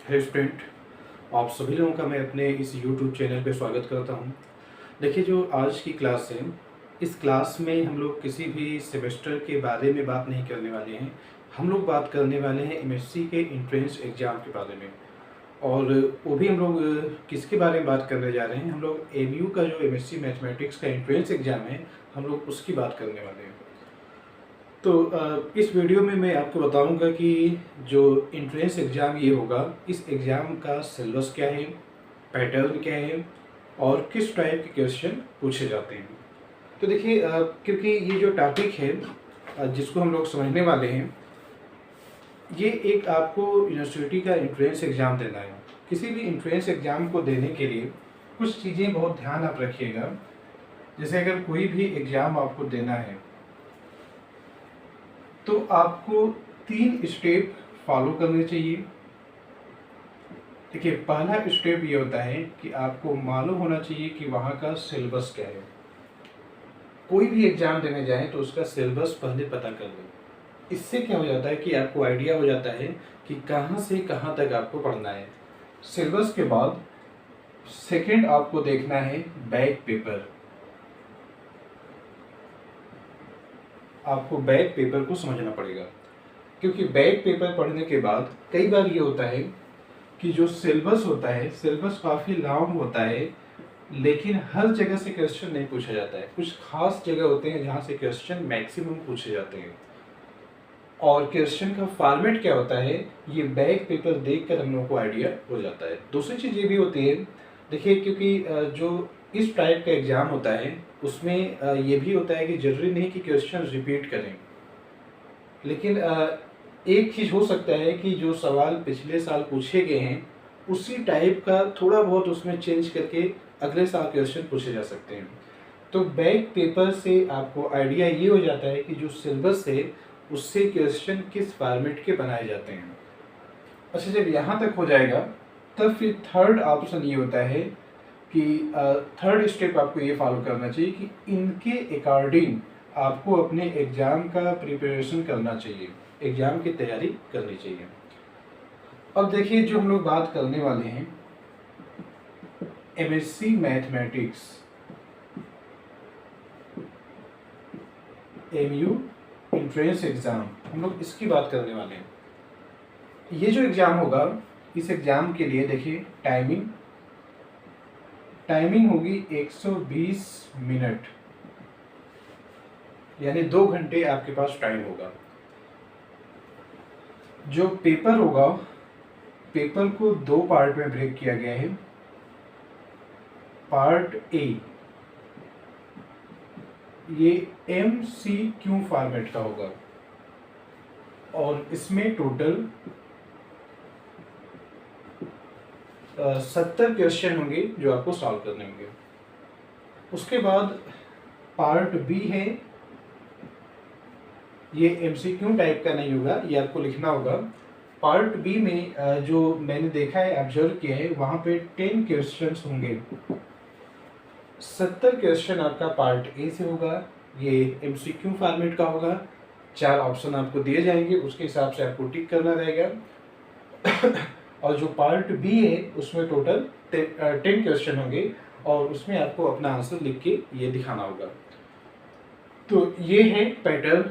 Hello student, आप सभी लोगों का मैं अपने इस यूट्यूब चैनल पे स्वागत करता हूं। देखिए, जो आज की क्लास है, इस क्लास में हम लोग किसी भी सेमेस्टर के बारे में बात नहीं करने वाले हैं। हम लोग बात करने वाले हैं एमएससी के एंट्रेंस एग्ज़ाम के बारे में। और वो भी हम लोग किसके बारे में बात करने जा रहे हैं, हम लोग एमयू का जो एमएससी मैथमेटिक्स का एंट्रेंस एग्ज़ाम है, हम लोग उसकी बात करने वाले हैं। तो इस वीडियो में मैं आपको बताऊंगा कि जो एंट्रेंस एग्ज़ाम ये होगा, इस एग्ज़ाम का सिलेबस क्या है, पैटर्न क्या है और किस टाइप के क्वेश्चन पूछे जाते हैं। तो देखिए, क्योंकि ये जो टॉपिक है जिसको हम लोग समझने वाले हैं, ये एक आपको यूनिवर्सिटी का एंट्रेंस एग्ज़ाम देना है। किसी भी एंट्रेंस एग्ज़ाम को देने के लिए कुछ चीज़ें बहुत ध्यान आप रखिएगा। जैसे अगर कोई भी एग्ज़ाम आपको देना है तो आपको 3 स्टेप फॉलो करने चाहिए। देखिए, पहला स्टेप ये होता है कि आपको मालूम होना चाहिए कि वहाँ का सिलेबस क्या है। कोई भी एग्ज़ाम देने जाएं तो उसका सिलेबस पहले पता कर लें। इससे क्या हो जाता है कि आपको आइडिया हो जाता है कि कहाँ से कहाँ तक आपको पढ़ना है। सिलेबस के बाद सेकंड आपको देखना है बैक पेपर। आपको बैक पेपर को समझना पड़ेगा, क्योंकि बैक पेपर पढ़ने के बाद कई बार ये होता है कि जो सिलेबस होता है, सिलेबस काफ़ी लॉन्ग होता है, लेकिन हर जगह से क्वेश्चन नहीं पूछा जाता है। कुछ खास जगह होते हैं जहाँ से क्वेश्चन मैक्सिमम पूछे जाते हैं। और क्वेश्चन का फॉर्मेट क्या होता है, ये बैक पेपर देखकर हम लोगों को आइडिया हो जाता है। दूसरी चीज़ ये भी होती है, देखिए, क्योंकि जो इस टाइप का एग्ज़ाम होता है उसमें ये भी होता है कि ज़रूरी नहीं कि क्वेश्चन रिपीट करें, लेकिन एक चीज़ हो सकता है कि जो सवाल पिछले साल पूछे गए हैं उसी टाइप का थोड़ा बहुत उसमें चेंज करके अगले साल क्वेश्चन पूछे जा सकते हैं। तो बैक पेपर से आपको आइडिया ये हो जाता है कि जो सिलेबस है उससे क्वेश्चन किस फॉर्मेट के बनाए जाते हैं। अच्छा, जब यहाँ तक हो जाएगा तब फिर थर्ड ऑप्शन ये होता है कि थर्ड स्टेप आपको ये फॉलो करना चाहिए कि इनके अकॉर्डिंग आपको अपने एग्ज़ाम का प्रिपरेशन करना चाहिए, एग्ज़ाम की तैयारी करनी चाहिए। अब देखिए, जो हम लोग बात करने वाले हैं MSc mathematics MU entrance exam, हम लोग इसकी बात करने वाले हैं। ये जो एग्ज़ाम होगा, इस एग्ज़ाम के लिए देखिए टाइमिंग होगी 120 मिनट, यानी 2 घंटे आपके पास टाइम होगा। जो पेपर होगा, पेपर को 2 पार्ट में ब्रेक किया गया है। पार्ट ए ये MCQ फॉर्मेट का होगा और इसमें टोटल 70 क्वेश्चन होंगे जो आपको सॉल्व करने होंगे। उसके बाद पार्ट बी है, ये MCQ टाइप का नहीं होगा, ये आपको लिखना होगा। पार्ट बी में जो मैंने देखा है, ऑब्जर्व किया है, वहाँ पे 10 क्वेश्चंस होंगे। 70 क्वेश्चन आपका पार्ट ए से होगा, ये MCQ फॉर्मेट का होगा। 4 ऑप्शन आपको दिए जाएंगे, उसके हिसाब से आपको टिक करना रहेगा। और जो पार्ट बी है उसमें टोटल 10 क्वेश्चन होंगे और उसमें आपको अपना आंसर लिख के ये दिखाना होगा। तो ये है पैटर्न।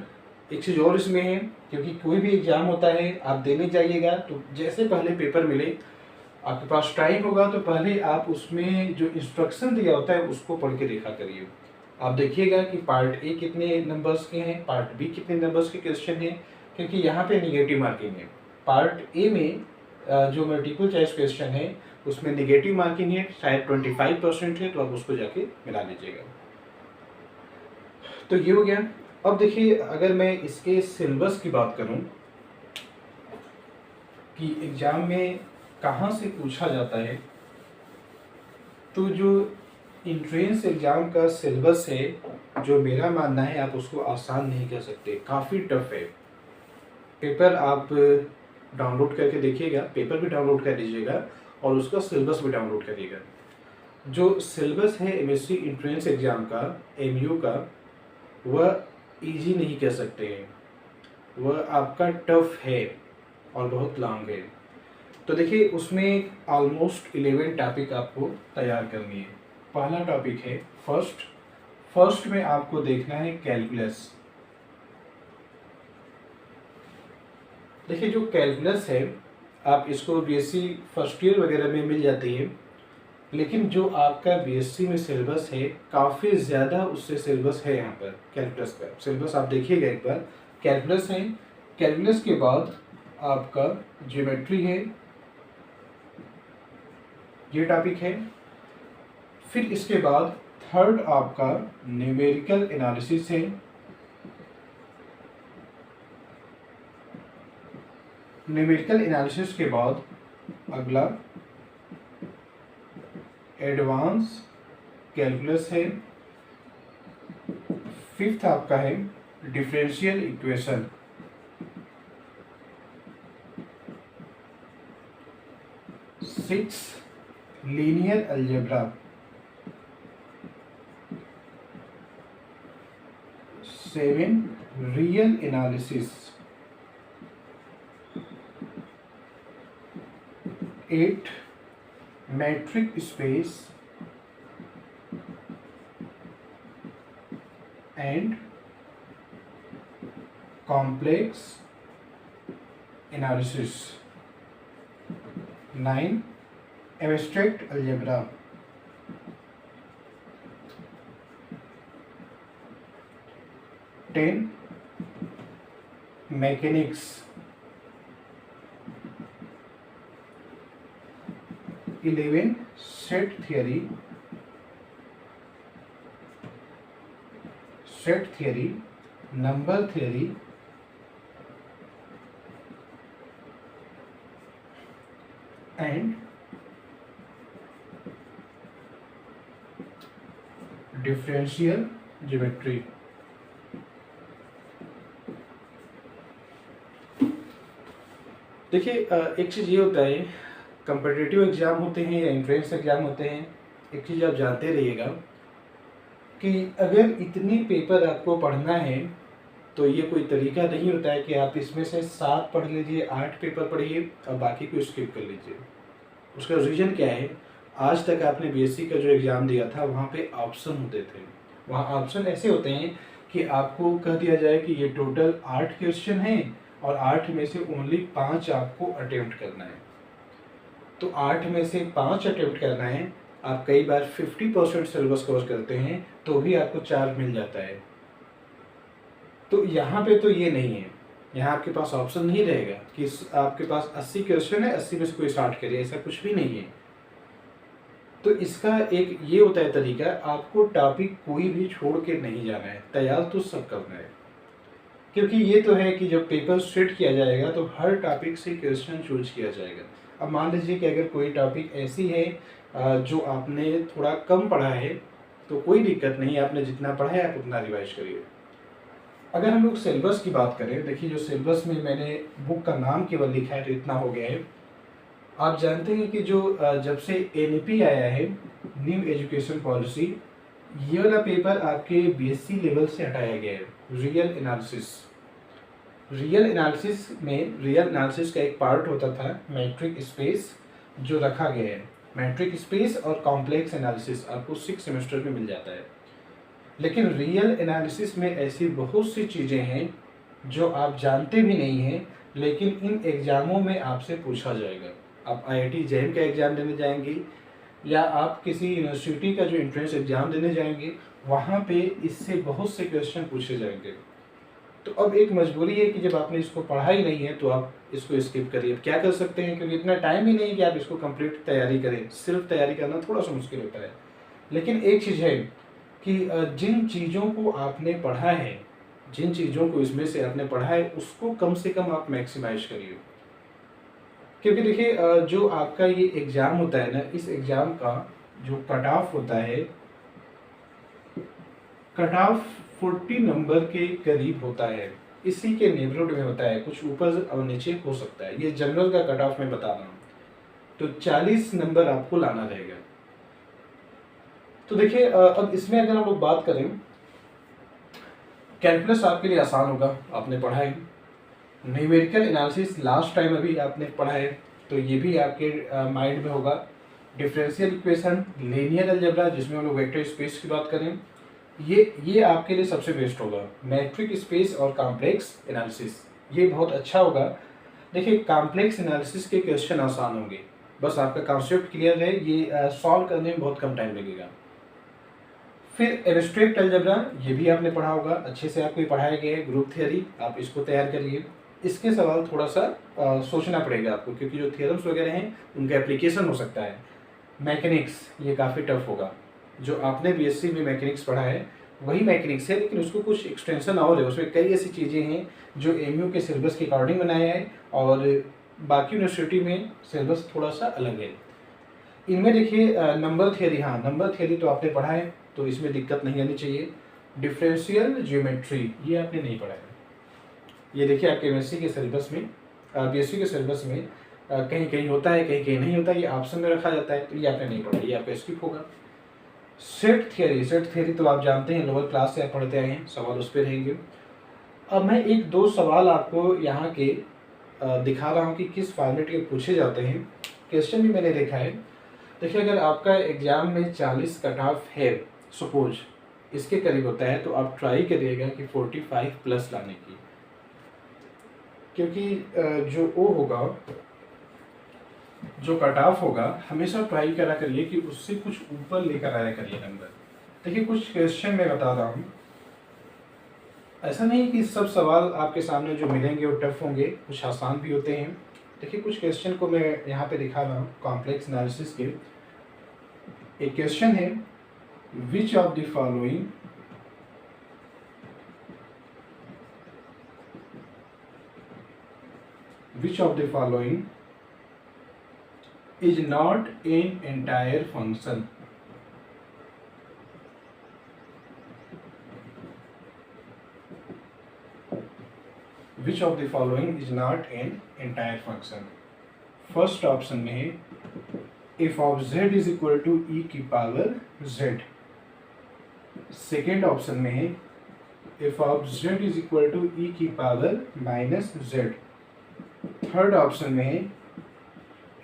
एक चीज़ और इसमें है, क्योंकि कोई भी एग्ज़ाम होता है आप देने जाइएगा तो जैसे पहले पेपर मिले, आपके पास टाइम होगा तो पहले आप उसमें जो इंस्ट्रक्शन दिया होता है उसको पढ़ के देखा करिए। आप देखिएगा कि पार्ट ए कितने नंबर्स के हैं, पार्ट बी कितने नंबर्स के क्वेश्चन हैं, क्योंकि यहाँ पे निगेटिव मार्किंग है। पार्ट ए में जो मल्टीपल चॉइस क्वेश्चन है उसमें निगेटिव मार्किंग है, शायद 25% है, तो आप उसको जाके मिला लीजिएगा। तो ये हो गया। अब देखिए, अगर मैं इसके सिलेबस की बात करूं कि एग्ज़ाम में कहाँ से पूछा जाता है, तो जो एंट्रेंस एग्ज़ाम का सिलेबस है, जो मेरा मानना है, आप उसको आसान नहीं कह सकते, काफ़ी टफ है। पेपर आप डाउनलोड करके देखिएगा, पेपर भी डाउनलोड कर लीजिएगा और उसका सिलेबस भी डाउनलोड करिएगा। जो सिलेबस है एमएससी एंट्रेंस एग्ज़ाम का, एमयू का, वह इजी नहीं कह सकते हैं, वह आपका टफ है और बहुत लॉन्ग है। तो देखिए उसमें ऑलमोस्ट 11 टॉपिक आपको तैयार करनी है। पहला टॉपिक है फर्स्ट में आपको देखना है कैलकुलस। देखिए जो कैलकुलस है आप इसको बीएससी फर्स्ट ईयर वगैरह में मिल जाती है, लेकिन जो आपका बीएससी में सिलेबस है काफ़ी ज़्यादा उससे सिलेबस है। यहाँ पर कैलकुलस का सिलेबस आप देखिएगा एक बार। कैलकुलस है, कैलकुलस के बाद आपका ज्योमेट्री है, ये टॉपिक है। फिर इसके बाद थर्ड आपका न्यूमेरिकल एनालिसिस है। न्यूमेरिकल एनालिसिस के बाद अगला एडवांस कैलकुलस है। फिफ्थ आपका है differential equation. Six linear algebra. Seven real analysis. 8 metric space and complex analysis। 9 abstract algebra। 10 mechanics। 11 set theory, number theory, and differential geometry। देखिए एक चीज़ ये होता है, कम्पिटिटिव एग्ज़ाम होते हैं या एंट्रेंस एग्ज़ाम होते हैं, एक चीज़ आप जानते रहिएगा कि अगर इतनी पेपर आपको पढ़ना है तो ये कोई तरीका नहीं होता है कि आप इसमें से 7 पढ़ लीजिए, 8 पेपर पढ़िए और बाकी को स्किप कर लीजिए। उसका रीज़न क्या है, आज तक आपने बीएससी का जो एग्ज़ाम दिया था वहाँ पे ऑप्शन होते थे। वहाँ ऑप्शन ऐसे होते हैं कि आपको कह दिया जाए कि ये टोटल 8 क्वेश्चन हैं और 8 में से ओनली 5 आपको अटेम्प्ट करना है। तो 8 में से 5 अटेम्प्ट करना है। आप कई बार 50% सिलेबस कवर करते हैं तो भी आपको 4 मिल जाता है। तो यहाँ पे तो ये नहीं है, यहाँ आपके पास ऑप्शन नहीं रहेगा कि आपके पास 80 क्वेश्चन है, 80 में से कोई 60 करिए, ऐसा कुछ भी नहीं है। तो इसका एक ये होता है तरीका, आपको टॉपिक कोई भी छोड़ के नहीं जाना है, तैयार तो सब करना है। क्योंकि ये तो है कि जब पेपर सेट किया जाएगा तो हर टॉपिक से क्वेश्चन चूज किया जाएगा। अब मान लीजिए कि अगर कोई टॉपिक ऐसी है जो आपने थोड़ा कम पढ़ा है तो कोई दिक्कत नहीं, आपने जितना पढ़ा है आप उतना रिवाइज करिए। अगर हम लोग सिलेबस की बात करें, देखिए जो सिलेबस में मैंने बुक का नाम केवल लिखा है तो इतना हो गया है। आप जानते हैं कि जो जब से एनईपी आया है, न्यू एजुकेशन पॉलिसी, ये वाला पेपर आपके बीएससी लेवल से हटाया गया है। रियल एनालिसिस का एक पार्ट होता था मैट्रिक स्पेस, जो रखा गया है। मैट्रिक स्पेस और कॉम्प्लेक्स एनालिसिस आपको 6 सेमेस्टर में मिल जाता है। लेकिन रियल एनालिसिस में ऐसी बहुत सी चीज़ें हैं जो आप जानते भी नहीं हैं, लेकिन इन एग्ज़ामों में आपसे पूछा जाएगा। आप आईआईटी जैम का एग्ज़ाम देने जाएंगे या आप किसी यूनिवर्सिटी का जो एंट्रेंस एग्ज़ाम देने जाएंगे, वहाँ पे इससे बहुत से क्वेश्चन पूछे जाएंगे। तो अब एक मजबूरी है कि जब आपने इसको पढ़ा ही नहीं है तो आप इसको स्किप करिए। क्या कर सकते हैं, क्योंकि इतना टाइम ही नहीं कि आप इसको कंप्लीट तैयारी करें। सिर्फ तैयारी करना थोड़ा सा मुश्किल होता है। लेकिन एक चीज़ है कि जिन चीज़ों को आपने पढ़ा है, जिन चीज़ों को इसमें से आपने पढ़ा है, उसको कम से कम आप मैक्सिमाइज करिए। क्योंकि देखिए जो आपका ये एग्ज़ाम होता है ना, इस एग्ज़ाम का जो कट ऑफ होता है, कट ऑफ 40 नंबर के करीब होता है, इसी के नेबरहुड में होता है, कुछ ऊपर और नीचे हो सकता है। ये जनरल का कट ऑफ मैं बता रहा हूँ। तो 40 नंबर आपको लाना रहेगा। तो देखिए अब इसमें अगर हम लोग बात करें, कैलकुलस आपके लिए आसान होगा, आपने पढ़ा है। न्यूमेरिकल एनालिसिस लास्ट टाइम अभी आपने पढ़ा है, तो ये भी आपके माइंड में होगा। डिफरेंशियल इक्वेशन, लीनियर अलजेब्रा जिसमें हम लोग वेक्टर स्पेस की बात करें, ये आपके लिए सबसे बेस्ट होगा। मैट्रिक स्पेस और कॉम्प्लेक्स एनालिसिस ये बहुत अच्छा होगा। देखिए कॉम्प्लेक्स एनालिसिस के क्वेश्चन आसान होंगे, बस आपका कॉन्सेप्ट क्लियर है, ये सॉल्व करने में बहुत कम टाइम लगेगा। फिर एब्स्ट्रैक्ट अलजेब्रा ये भी आपने पढ़ा होगा, अच्छे से आपको ये पढ़ाया गया है। ग्रुप थ्योरी आप इसको तैयार करिए। इसके सवाल थोड़ा सा सोचना पड़ेगा आपको, क्योंकि जो थियरम्स वगैरह हैं उनका एप्लीकेशन हो सकता है। मैकेनिक्स ये काफ़ी टफ होगा, जो आपने बीएससी में मैकेनिक्स पढ़ा है वही मैकेनिक्स है, लेकिन उसको कुछ एक्सटेंशन और है, उसमें कई ऐसी चीज़ें हैं जो एमयू के सिलेबस के अकॉर्डिंग बनाया है और बाकी यूनिवर्सिटी में सिलेबस थोड़ा सा अलग है। इनमें देखिए नंबर थियरी, हाँ नंबर थियरी तो आपने पढ़ा है तो इसमें दिक्कत नहीं आनी चाहिए। डिफरेंशियल ज्योमेट्री ये आपने नहीं पढ़ा है, ये देखिए आपके एमएससी के सिलेबस में, बीएससी के सिलेबस में कहीं कहीं होता है, कहीं कहीं नहीं होता, ये ऑप्शन में रखा जाता है, तो ये आपने नहीं पढ़ा, ये आपका स्किप होगा। सेट थियरी तो आप जानते हैं, लोअर क्लास से आप पढ़ते आए हैं, सवाल उस पर रहेंगे। अब मैं एक दो सवाल आपको यहाँ के दिखा रहा हूँ कि किस फॉर्मेट के पूछे जाते हैं। क्वेश्चन भी मैंने देखा है। देखिए अगर आपका एग्जाम में 40 कट ऑफ है सपोज, इसके करीब होता है, तो आप ट्राई करिएगा कि 45 प्लस लाने की, क्योंकि जो ओ होगा, जो कट ऑफ होगा, हमेशा ट्राई करा करिए कि उससे कुछ ऊपर लेकर आया करिए नंबर। देखिए कुछ क्वेश्चन मैं बता रहा हूँ, ऐसा नहीं कि सब सवाल आपके सामने जो मिलेंगे वो टफ होंगे, कुछ आसान भी होते हैं। देखिए कुछ क्वेश्चन को मैं यहाँ पे दिखा रहा हूँ कॉम्प्लेक्स एनालिसिस के। एक क्वेश्चन है, which of the following is not an entire function? Which of the following is not an entire function? First option में है f of z is equal to e की पावर z। सेकेंड ऑप्शन में है f of z is equal to e की power minus z। Third option में है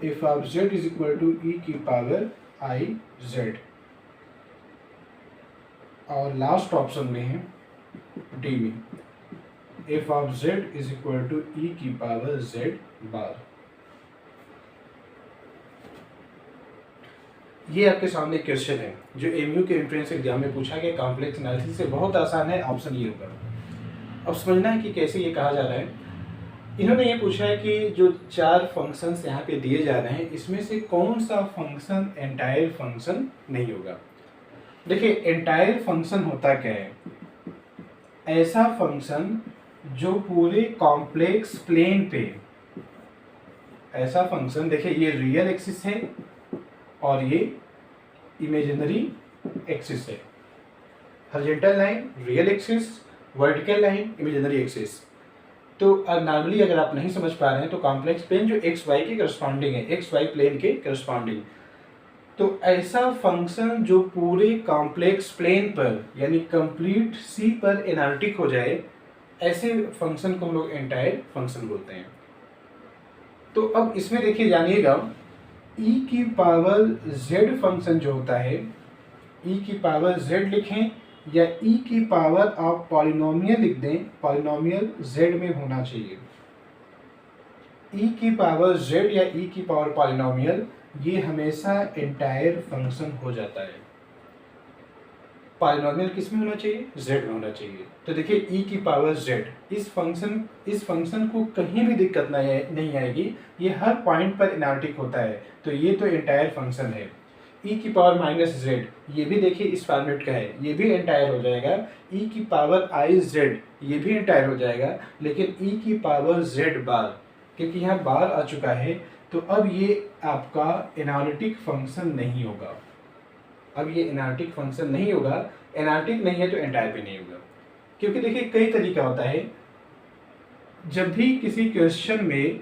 f of z is equal to e की power i z। और last option में है डी में f of z is equal to e की power z बार। ये आपके सामने क्वेश्चन है जो एमयू के एंट्रेंस एग्जाम में पूछा गया, कॉम्प्लेक्स एनालिसिस से बहुत आसान है, ऑप्शन ये होगा। अब समझना है कि कैसे ये कहा जा रहा है। इन्होंने ये पूछा है कि जो 4 फंक्शंस यहाँ पे दिए जा रहे हैं, इसमें से कौन सा फंक्शन एंटायर फंक्शन नहीं होगा। देखिए एंटायर फंक्शन होता क्या है, ऐसा फंक्शन जो पूरे कॉम्प्लेक्स प्लेन पे, ऐसा फंक्शन, देखिए ये रियल एक्सिस है और ये इमेजिनरी एक्सिस है। Horizontal line real axis, vertical line imaginary axis. तो नॉर्मली अगर आप नहीं समझ पा रहे हैं तो कॉम्प्लेक्स प्लेन जो एक्स वाई के करस्पॉन्डिंग है, एक्स वाई प्लेन के करस्पॉन्डिंग, तो ऐसा फंक्शन जो पूरे कॉम्प्लेक्स प्लेन पर यानी कंप्लीट सी पर एनालिटिक हो जाए, ऐसे फंक्शन को हम लोग एंटायर फंक्शन बोलते हैं। तो अब इसमें देखिए जानिएगा, e की पावर z फंक्शन जो होता है, e की पावर z लिखें या e की पावर आप पॉलिनोमियल लिख दें, पॉलिनोमियल z में होना चाहिए। e की पावर z या e की पावर पॉलिनोमियल ये हमेशा एंटायर फंक्शन हो जाता है। पॉलिनोमियल किस में होना चाहिए, z में होना चाहिए। तो देखिए e की पावर z, इस फंक्शन को कहीं भी दिक्कत नहीं आएगी, ये हर पॉइंट पर एनालिटिक होता है, तो ये तो एंटायर फंक्शन है। e की पावर माइनस z, ये भी देखिए इस फॉर्मेट का है, ये भी एंटायर हो जाएगा। e की पावर i z, ये भी एंटायर हो जाएगा, लेकिन e की पावर z बार, क्योंकि यहाँ बार आ चुका है, तो अब ये आपका एनालिटिक फंक्शन नहीं होगा। अब ये एनालिटिक फंक्शन नहीं होगा, एनालिटिक नहीं है तो एंटायर भी नहीं होगा। क्योंकि देखिए कई तरीका होता है, जब भी किसी क्वेश्चन में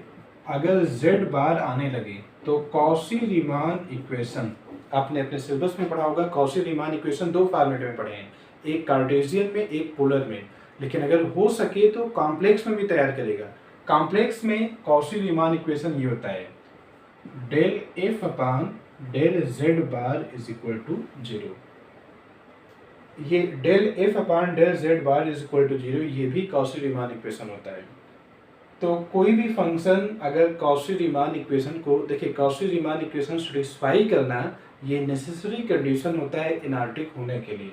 अगर z बार आने लगे तो कॉची-रीमान इक्वेशन, आपने अपने सिलेबस में पढ़ा होगा। कॉची-रीमान इक्वेशन 2 फॉर्मेट में पढ़े हैं, एक कार्टेशियन में, एक पोलर में, लेकिन अगर हो सके तो कॉम्प्लेक्स में भी तैयार करेगा। कॉम्प्लेक्स में कॉची-रीमान इक्वेशन ये होता है, del F upon del Z bar is equal to 0। ये del F upon del Z bar is equal to 0 ये भी कॉची रीमान इक्वेशन होता है। तो कोई भी फंक्शन अगर कॉची रीमान इक्वेशन को, देखिए कॉची रीमान इक्वेशन सेटिस्फाई करना ये नेसेसरी कंडीशन होता है एनार्टिक होने के लिए।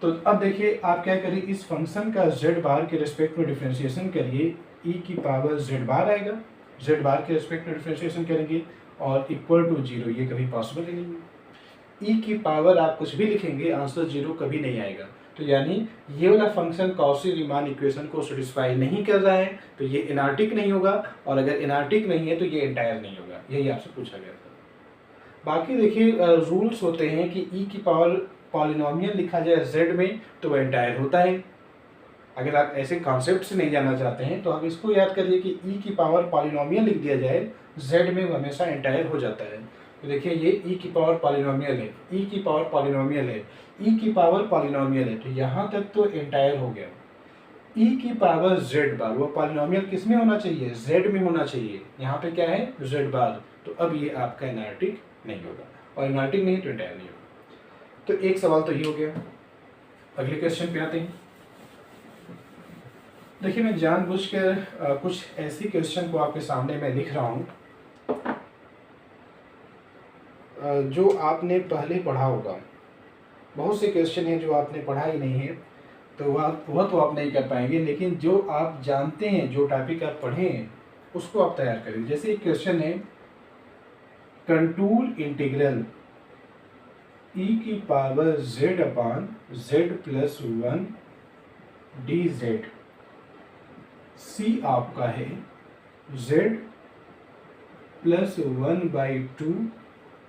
तो अब देखिए आप क्या करिए, इस फंक्शन का जेड बार के रिस्पेक्ट में डिफ्रेंशिएशन करिए, ई की पावर जेड बार आएगा, जेड बार के रिस्पेक्ट में डिफ्रेंशिएशन करेंगे और इक्वल टू 0, ये कभी पॉसिबल ही नहीं है। ई की पावर आप कुछ भी लिखेंगे आंसर 0 कभी नहीं आएगा। तो यानी ये वाला फंक्शन कॉची रीमान इक्वेशन को सेटिस्फाई नहीं कर रहा है, तो ये एनार्टिक नहीं होगा, और अगर एनार्टिक नहीं है तो ये एंटायर नहीं होगा। यही आपसे पूछा गया था। बाकी देखिए रूल्स होते हैं कि ई की पावर पॉलिनोमियल लिखा जाए जेड में तो वह एंटायर होता है। अगर आप ऐसे कॉन्सेप्ट से नहीं जाना चाहते हैं तो आप इसको याद करिए कि ई की पावर पॉलिनोमियल लिख दिया जाए जेड में, वो हमेशा एंटायर हो जाता है। तो देखिए ये ई की पावर पॉलिनोमियल है, ई की पावर पॉलिनोमियल है, ई की पावर पॉलिनोमियल है, तो यहाँ तक तो एंटायर हो गया। ई की पावर जेड बार, वो पॉलिनोमियल किस में होना चाहिए, जेड में होना चाहिए। यहाँ पे क्या है, जेड बार। तो अब ये आपका एनार्टिक नहीं होगा, और एनार्टिक नहीं तो एंटायर नहीं होगा। तो एक सवाल तो ये हो गया। अगले क्वेश्चन पे आते हैं। देखिए मैं जानबूझकर कुछ ऐसी क्वेश्चन को आपके सामने मैं लिख रहा हूँ जो आपने पहले पढ़ा होगा। बहुत से क्वेश्चन हैं जो आपने पढ़ा ही नहीं है, तो वह तो आप नहीं कर पाएंगे, लेकिन जो आप जानते हैं, जो टॉपिक आप पढ़े हैं उसको आप तैयार करें। जैसे एक क्वेश्चन है, कंटूर इंटीग्रल ई की power Z upon Z plus 1 D Z, सी आपका है जेड प्लस 1/2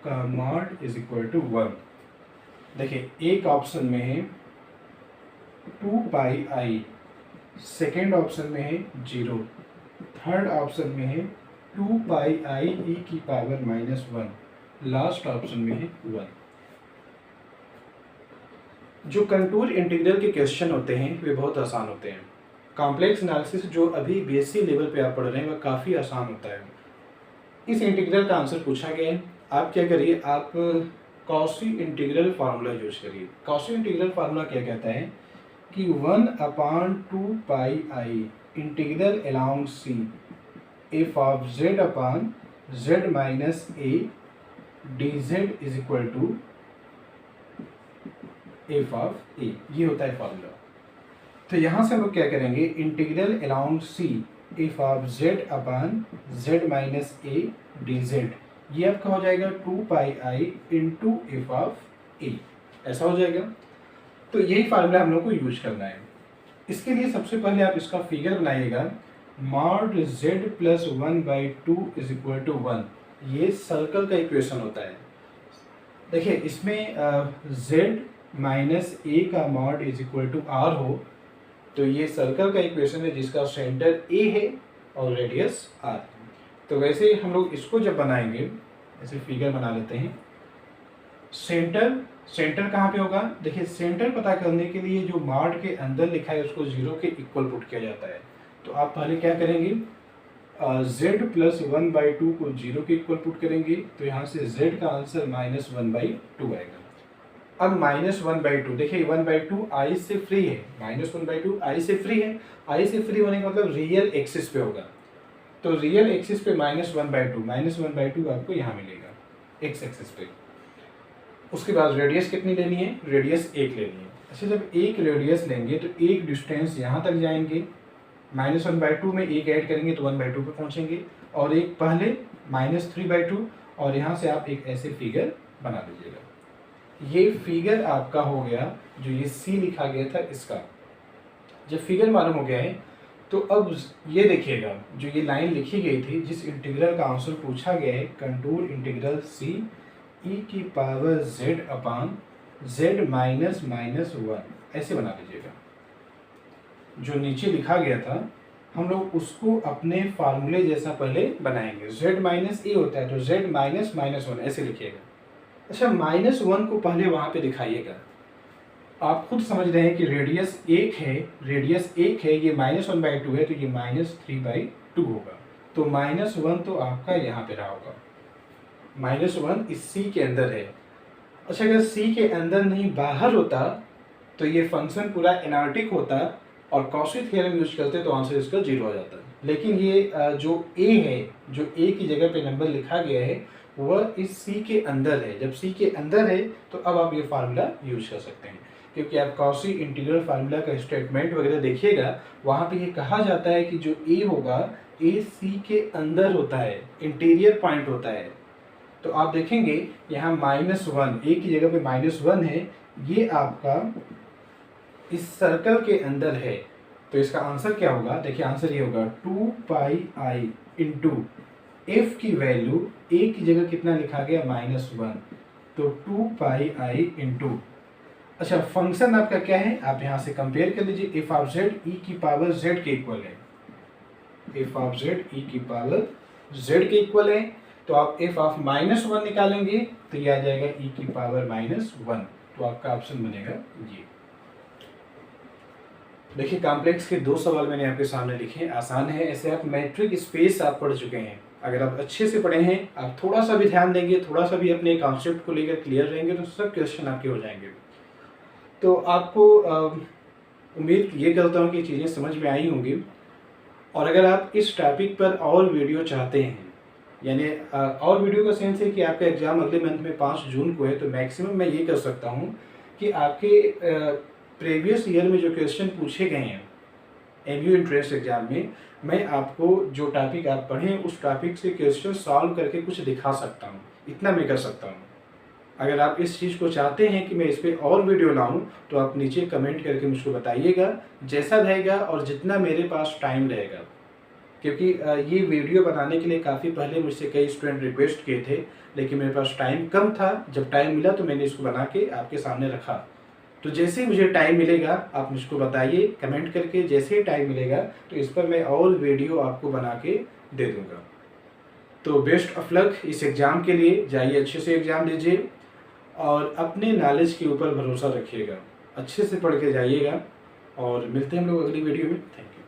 का मॉड इज इक्वल टू 1। देखिए एक ऑप्शन में है 2πi, सेकेंड ऑप्शन में है 0, थर्ड ऑप्शन में है 2πi e की पावर -1, लास्ट ऑप्शन में है 1। जो कंटूर इंटीग्रल के क्वेश्चन होते हैं वे बहुत आसान होते हैं। कॉम्प्लेक्स एनालिसिस जो अभी बीएससी लेवल पे आप पढ़ रहे हैं वह काफ़ी आसान होता है। इस इंटीग्रल का आंसर पूछा गया है, आप क्या करिए, आप कॉची इंटीग्रल फार्मूला यूज करिए। कॉची इंटीग्रल फार्मूला क्या कहता है कि 1/2πi integral along C F of Z upon Z minus A D Z is equal to F of A, ये होता है फार्मूला। तो यहाँ से हम लोग क्या करेंगे, integral along C F of Z upon Z minus A D Z, ये आपका हो जाएगा 2πi इंटू एफ ऑफ ए, ऐसा हो जाएगा। तो यही फार्मूला हम लोग को यूज करना है। इसके लिए सबसे पहले आप इसका फिगर बनाइएगा, mod Z plus 1/2 is equal to 1, ये सर्कल का इक्वेशन होता है। देखिए इसमें जेड माइनस ए का mod is equal to R हो, तो ये सर्कल का इक्वेशन है जिसका सेंटर ए है और रेडियस आर। तो वैसे हम लोग इसको जब बनाएंगे, ऐसे फिगर बना लेते हैं। सेंटर कहाँ पे होगा, देखिए सेंटर पता करने के लिए जो मॉड के अंदर लिखा है उसको 0 के इक्वल पुट किया जाता है। तो आप पहले क्या करेंगे, z प्लस 1/2 को 0 के इक्वल पुट करेंगे, तो यहाँ से z का आंसर -1/2 आएगा। अब -1/2, देखिए 1/2 i से फ्री है, -1/2 i से फ्री है, i से फ्री होने का मतलब रियल एक्सिस पे होगा। तो रियल एक्सिस पे -1/2 आपको यहाँ मिलेगा x एक्सिस पे। उसके बाद रेडियस कितनी लेनी है, रेडियस 1 लेनी है। अच्छा जब 1 रेडियस लेंगे तो एक डिस्टेंस यहाँ तक जाएंगे, -1/2 में 1 ऐड करेंगे तो 1/2 पे पहुँचेंगे, और एक पहले -3/2, और यहाँ से आप एक ऐसे फिगर बना लीजिएगा। ये फिगर आपका हो गया, जो ये सी लिखा गया था इसका। जब फिगर मालूम हो गया है तो अब ये देखिएगा, जो ये लाइन लिखी गई थी जिस इंटीग्रल का आंसर पूछा गया है, कंटूर इंटीग्रल सी ई की power Z upon Z minus -1, ऐसे बना लीजिएगा। जो नीचे लिखा गया था हम लोग उसको अपने फार्मूले जैसा पहले बनाएंगे। z माइनस ए होता है तो z माइनस -1 ऐसे लिखिएगा। अच्छा -1 को पहले वहाँ पे दिखाइएगा। आप खुद समझ रहे हैं कि रेडियस 1 है, ये -1/2 है तो ये -3/2 होगा। तो -1 तो आपका यहाँ पे रहा होगा, -1 इस सी के अंदर है। अच्छा, अगर सी के अंदर नहीं बाहर होता तो ये फंक्शन पूरा एनालिटिक होता और कॉची थ्योरम यूज करते तो आंसर इसका 0 हो जाता। लेकिन ये जो ए है, जो ए की जगह पे नंबर लिखा गया है वह इस सी के अंदर है। जब सी के अंदर है तो अब आप ये फार्मूला यूज कर सकते हैं, क्योंकि आप कॉची इंटीग्रल फार्मूला का स्टेटमेंट वगैरह देखिएगा, वहाँ पे ये कहा जाता है कि जो ए होगा ए सी के अंदर होता है, इंटीरियर पॉइंट होता है। तो आप देखेंगे यहाँ -1, ए की जगह पे -1 है, ये आपका इस सर्कल के अंदर है। तो इसका आंसर क्या होगा, देखिए आंसर ये होगा 2πi इंटू एफ की वैल्यू ए की जगह कितना लिखा गया -1, तो 2πi इंटू, अच्छा फंक्शन आपका क्या है, आप यहाँ से कंपेयर कर लीजिए, एफ ऑफ जेड ई की पावर जेड के इक्वल है, एफ ऑफ जेड ई की पावर जेड के इक्वल है। तो आप एफ ऑफ -1 निकालेंगे तो ये आ जाएगा ई की पावर -1, तो आपका ऑप्शन बनेगा ये। देखिए कॉम्प्लेक्स के 2 सवाल मैंने आपके सामने लिखे, आसान है। ऐसे आप मैट्रिक स्पेस आप पढ़ चुके हैं, अगर आप अच्छे से पढ़े हैं, आप थोड़ा सा भी ध्यान देंगे, थोड़ा सा भी अपने कॉन्सेप्ट को लेकर क्लियर रहेंगे तो सब क्वेश्चन आपके हो जाएंगे। तो आपको उम्मीद ये करता हूँ कि चीज़ें समझ में आई होंगी। और अगर आप इस टॉपिक पर और वीडियो चाहते हैं, यानी और वीडियो का सेंस है कि आपका एग्ज़ाम अगले मंथ में 5 जून को है, तो मैक्सिमम मैं ये कर सकता हूँ कि आपके प्रीवियस ईयर में जो क्वेश्चन पूछे गए हैं एमयू एंट्रेंस एग्जाम में, मैं आपको जो टॉपिक आप पढ़ें उस टॉपिक से क्वेश्चन सॉल्व करके कुछ दिखा सकता हूँ, इतना मैं कर सकता हूँ। अगर आप इस चीज़ को चाहते हैं कि मैं इस पर और वीडियो लाऊं तो आप नीचे कमेंट करके मुझको बताइएगा, जैसा रहेगा और जितना मेरे पास टाइम रहेगा, क्योंकि ये वीडियो बनाने के लिए काफ़ी पहले मुझसे कई स्टूडेंट रिक्वेस्ट किए थे, लेकिन मेरे पास टाइम कम था। जब टाइम मिला तो मैंने इसको बना के आपके सामने रखा। तो जैसे ही मुझे टाइम मिलेगा आप मुझको बताइए कमेंट करके, जैसे ही टाइम मिलेगा तो इस पर मैं और वीडियो आपको बना के दे दूँगा। तो बेस्ट ऑफ लक इस एग्ज़ाम के लिए, जाइए अच्छे से एग्ज़ाम दीजिए और अपने नॉलेज के ऊपर भरोसा रखिएगा, अच्छे से पढ़ के जाइएगा और मिलते हैं हम लोग अगली वीडियो में। Thank you.